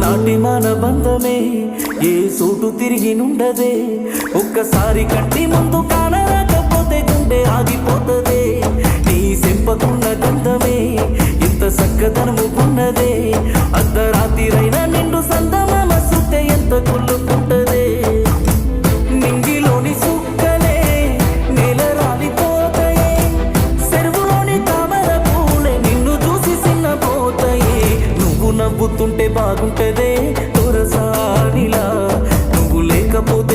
ఆనాటి మన బంధమే ఏ సూటు తిరిగి నుండదే ఒక్కసారి కంటి ముందు కానరాకపోతే గుండె ఆగిపోతదే నీ సెంపకున్న గంధమే ఇంత చక్కదనముకున్నదే అర్ధరాత్రిరైనా నిండు సందమామ సుత్తే ఎంత కుళ్ళుకుంటదే నింగిలోని సుక్కలే నేల రాలిపోతాయే చెరువులోని తామర పూలే నిన్ను చూసి సిన్నపోతాయే నువ్వు నవ్వుతుంటే బాగుంటదే దొరసానిలా నువ్వు లేకపోతే